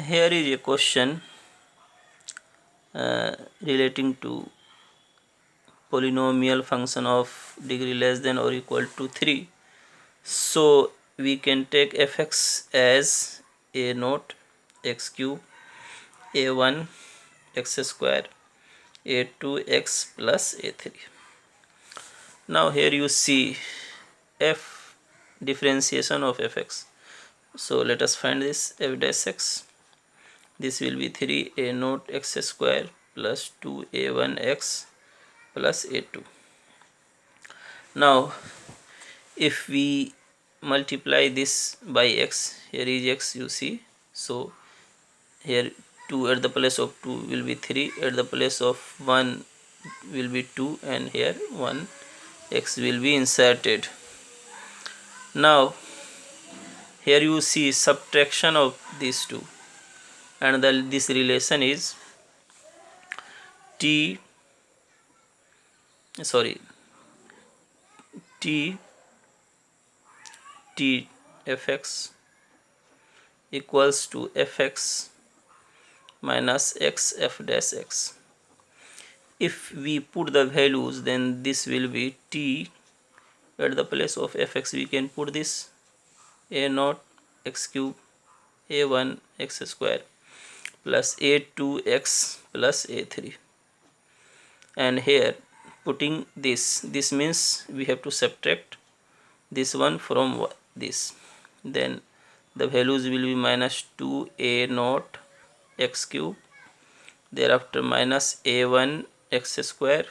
Here is a question relating to polynomial function of degree less than or equal to 3. So we can take fx as a naught x cube a1 x square a2 x plus a3. Now here you see f differentiation of fx. So let us find this f dash x. This will be 3 a naught x square plus 2 a1 x plus a2. Now if we multiply this by x, here is x you see, so here 2 at the place of 2 will be 3, at the place of 1 will be 2, and here 1 x will be inserted. Now here you see subtraction of these two, and this relation is t fx equals to fx minus x f dash x. If we put the values, then this will be t at the place of fx we can put this a naught x cube a1 x square plus a2 x plus a3, and here putting this means we have to subtract this one from this, then the values will be minus 2 a naught x cube, thereafter minus a1 x square,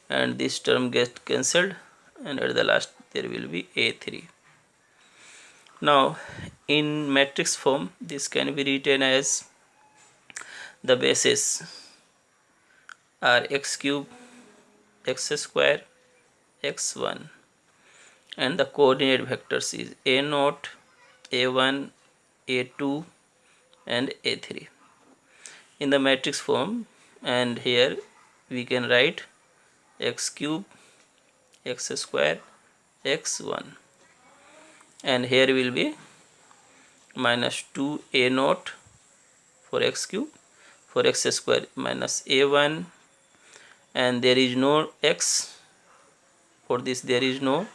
and this term gets cancelled, and at the last there will be a3. Now in matrix form this can be written as the bases are x cube x square x1, and the coordinate vectors is a naught a1 a2 and a3 in the matrix form. And here we can write x cube x square x1, and here will be minus 2 a naught for x cube for x square minus a1, and there is no x for this, there is no,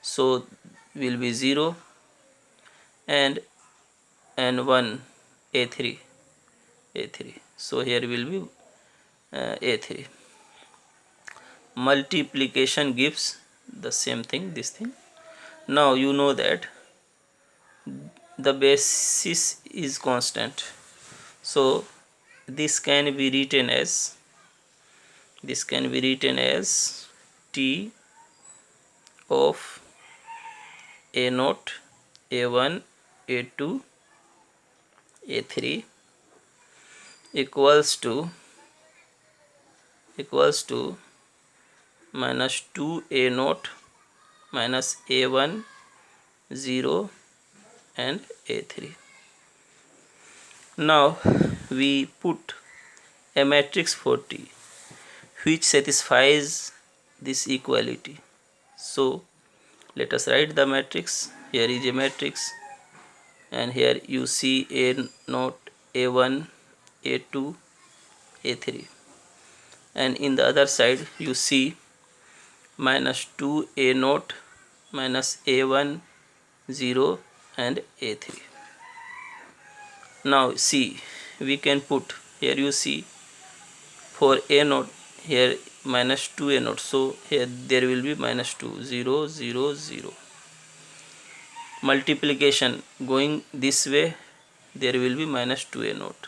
so will be 0, and 1 a3, so here will be a3. Multiplication gives the same thing, this thing. Now you know that the basis is constant, so this can be written as t of a naught a1 a2 a3 equals to minus 2 a naught minus a1 0 and a3. Now we put a matrix for t which satisfies this equality. So let us write the matrix. Here is a matrix, and here you see a naught a1 a2 a3, and in the other side you see minus 2 a naught minus a1 0 and a3. Now see, we can put, here you see for a naught here minus 2 a naught, so here there will be minus 2 0 0 0. Multiplication going this way, there will be minus 2 a naught.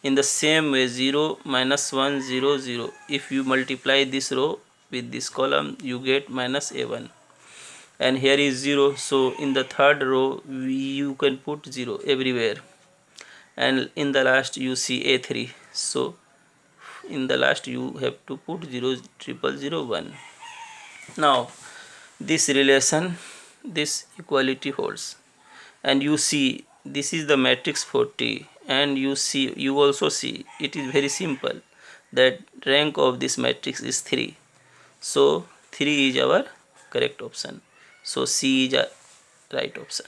In the same way 0 minus 1 0 0, if you multiply this row with this column you get minus a1, and here is 0, so in the third row you can put 0 everywhere, and in the last you see a3, so in the last you have to put 0 triple 0 1. Now this relation, this equality holds, and you see this is the matrix for t, and you also see it is very simple that rank of this matrix is 3, so 3 is our correct option, so C is a right option.